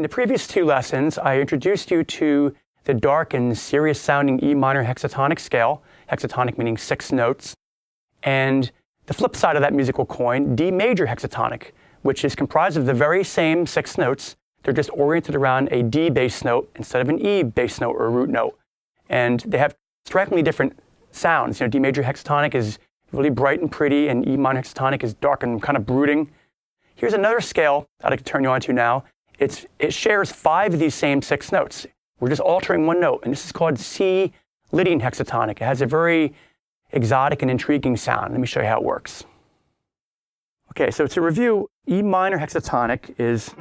In the previous two lessons, I introduced you to the dark and serious sounding E minor hexatonic scale, hexatonic meaning 6 notes, and the flip side of that musical coin, D major hexatonic, which is comprised of the very same 6 notes. They're just oriented around a D bass note instead of an E bass note or root note. And they have strikingly different sounds. D major hexatonic is really bright and pretty, and E minor hexatonic is dark and kind of brooding. Here's another scale I'd like to turn you on to now. It shares 5 of these same 6 notes. We're just altering one note, and this is called C Lydian hexatonic. It has a very exotic and intriguing sound. Let me show you how it works. Okay, so to review, E minor hexatonic is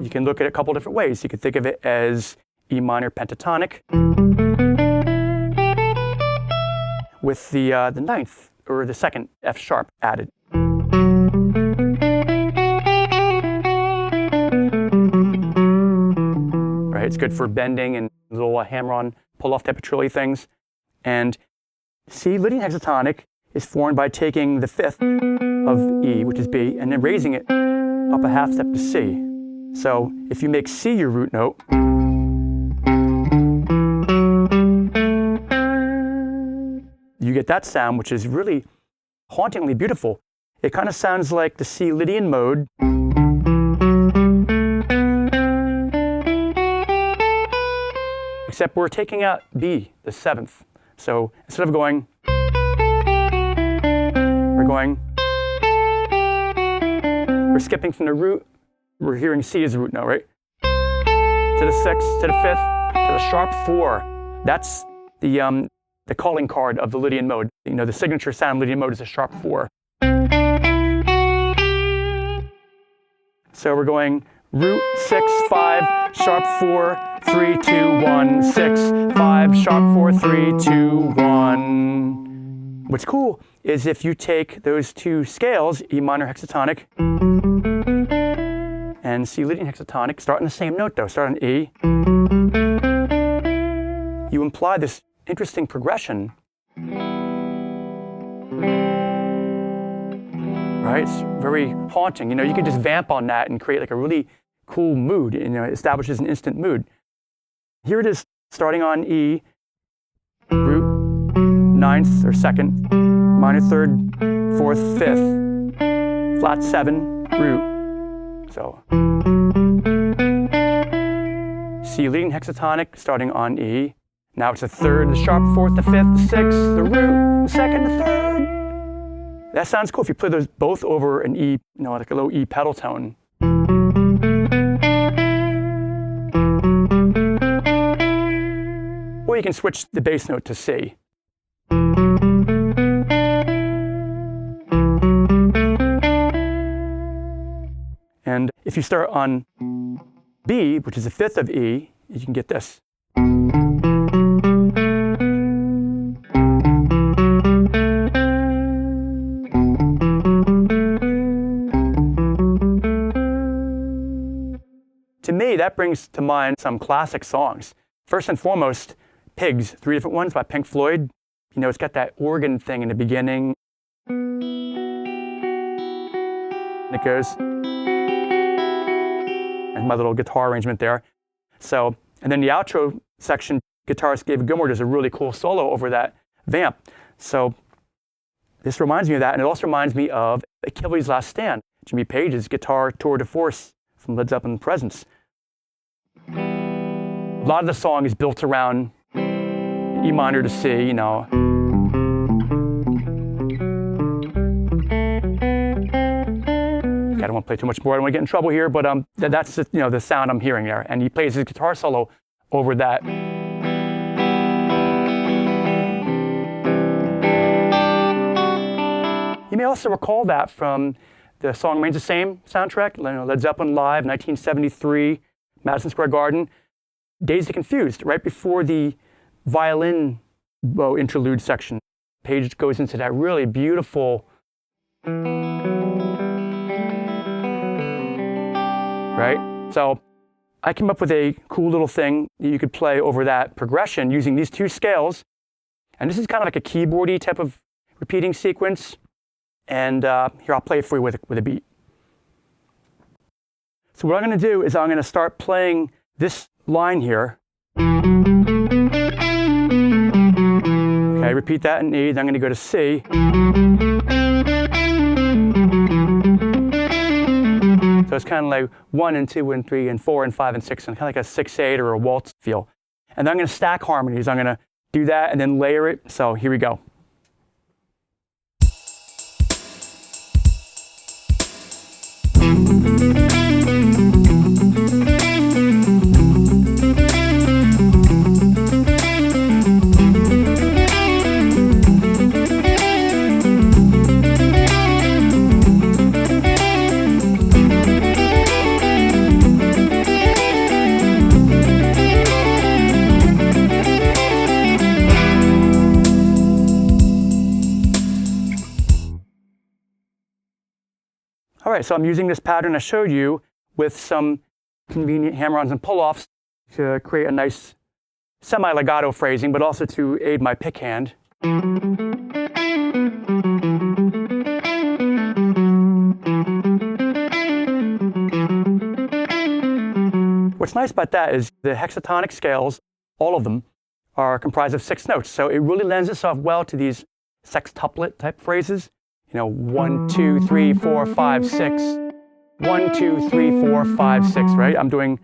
you can look at it a couple different ways. You can think of it as E minor pentatonic with the 9th or the 2nd F sharp added. Right, it's good for bending and little hammer-on, pull-off type of trilly things. And C Lydian hexatonic is formed by taking the 5th of E, which is B, and then raising it up a half step to C. So if you make C your root note, you get that sound, which is really hauntingly beautiful. It kind of sounds like the C Lydian mode, except we're taking out B, the 7th. So instead of going, we're skipping from the root. We're hearing C as the root note, right? To the 6th, to the 5th, to the sharp 4. That's the calling card of the Lydian mode. The signature sound Lydian mode is a sharp 4. So we're going root 6, 5, sharp 4, 3, 2, 1, 6, 5, sharp 4, 3, 2, 1. What's cool is if you take those two scales, E minor hexatonic and C Lydian hexatonic, start on the same note though, start on E, you imply this interesting progression. Right? It's very haunting. You could just vamp on that and create like a really cool mood. It establishes an instant mood. Here it is, starting on E, root 9th or 2nd, minor 3rd, 4th, 5th, flat 7, root. So C Lydian hexatonic starting on E. Now it's the 3rd, the sharp 4th, the 5th, the 6th, the root, the 2nd, the 3rd. That sounds cool if you play those both over an E, like a low E pedal tone. Or you can switch the bass note to C. And if you start on B, which is the 5th of E, you can get this. To me, that brings to mind some classic songs. First and foremost, Pigs, 3 different ones by Pink Floyd. It's got that organ thing in the beginning. And it goes. And my little guitar arrangement there. So, and then the outro section, guitarist David Gilmour does a really cool solo over that vamp. So this reminds me of that, and it also reminds me of Achilles' Last Stand, Jimmy Page's guitar tour de force from Led Zeppelin Presence. A lot of the song is built around E minor to C, I don't want to play too much more. I don't want to get in trouble here, but that's the sound I'm hearing there. And he plays his guitar solo over that. You may also recall that from the Song Remains the Same soundtrack, Led Zeppelin Live, 1973, Madison Square Garden. Dazed and Confused, right before the violin bow interlude section. Page goes into that really beautiful, right? So I came up with a cool little thing that you could play over that progression using these two scales. And this is kind of like a keyboardy type of repeating sequence. And here, I'll play it for you with a beat. So what I'm going to do is I'm going to start playing this line here. Okay, repeat that in E, then I'm going to go to C. So it's kind of like 1 and 2 and 3 and 4 and 5 and 6, and kind of like a 6/8 or a waltz feel. And then I'm going to stack harmonies. I'm going to do that and then layer it. So here we go. All right, so I'm using this pattern I showed you with some convenient hammer-ons and pull-offs to create a nice semi-legato phrasing, but also to aid my pick hand. What's nice about that is the hexatonic scales, all of them, are comprised of 6 notes. So it really lends itself well to these sextuplet type phrases. You know, 1, 2, 3, 4, 5, 6. 1, 2, 3, 4, 5, 6, right? I'm doing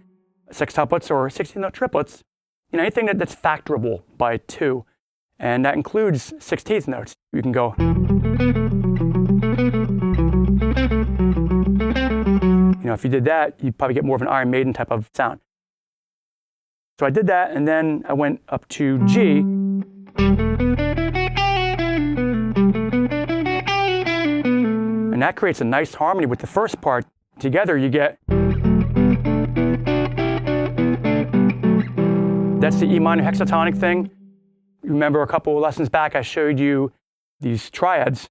sextuplets or 16-note triplets. You know, anything that's factorable by 2. And that includes 16th notes. You can go. You know, if you did that, you'd probably get more of an Iron Maiden type of sound. So I did that, and then I went up to G. And that creates a nice harmony with the first part. Together you get, that's the E minor hexatonic thing. You remember a couple of lessons back I showed you these triads.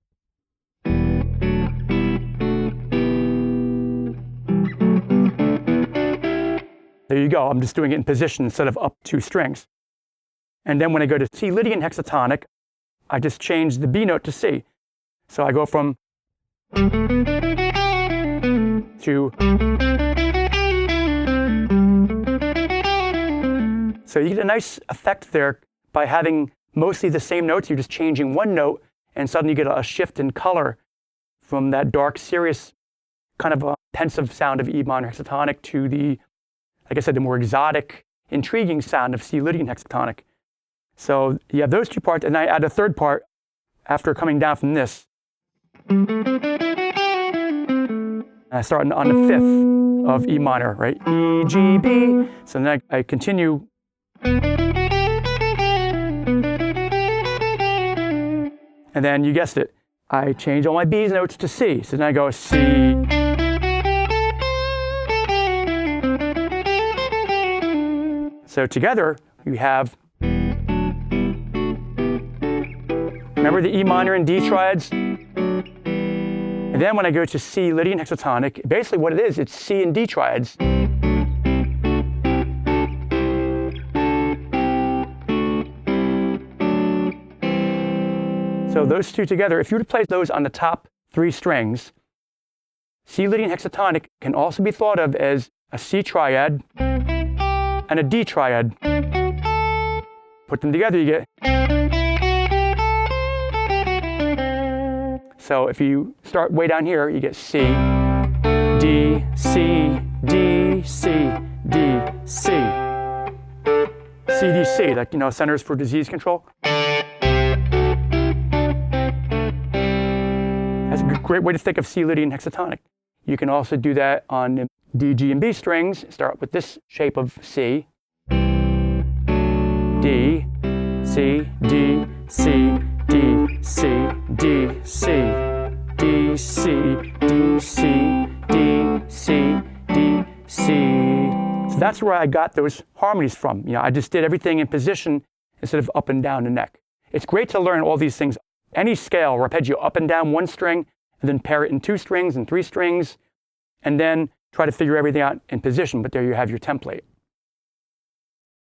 There you go, I'm just doing it in position instead of up 2 strings. And then when I go to C Lydian hexatonic, I just change the B note to C. So I go from to. So you get a nice effect there by having mostly the same notes. You're just changing one note, and suddenly you get a shift in color from that dark, serious, kind of a pensive sound of E minor hexatonic to the, like I said, the more exotic, intriguing sound of C Lydian hexatonic. So you have those 2 parts, and I add a third part after coming down from this. I start on the 5th of E minor, right? E, G, B. So then I continue. And then you guessed it, I change all my B notes to C. So then I go C. So together you have, remember the E minor and D triads? And then when I go to C Lydian hexatonic, basically what it is, it's C and D triads. So those 2 together, if you were to place those on the top 3 strings, C Lydian hexatonic can also be thought of as a C triad and a D triad. Put them together, you get. So if you start way down here, you get C, D, C, D, C, D, C. CDC, like, you know, Centers for Disease Control. That's a great way to think of C Lydian hexatonic. You can also do that on D, G, and B strings. Start with this shape of C. D, C, D, C, D, C, D, C, D, C, D, C, D, C, D, C. So that's where I got those harmonies from. You know, I just did everything in position instead of up and down the neck. It's great to learn all these things. Any scale, arpeggio up and down 1 string, and then pair it in 2 strings and 3 strings, and then try to figure everything out in position. But there you have your template.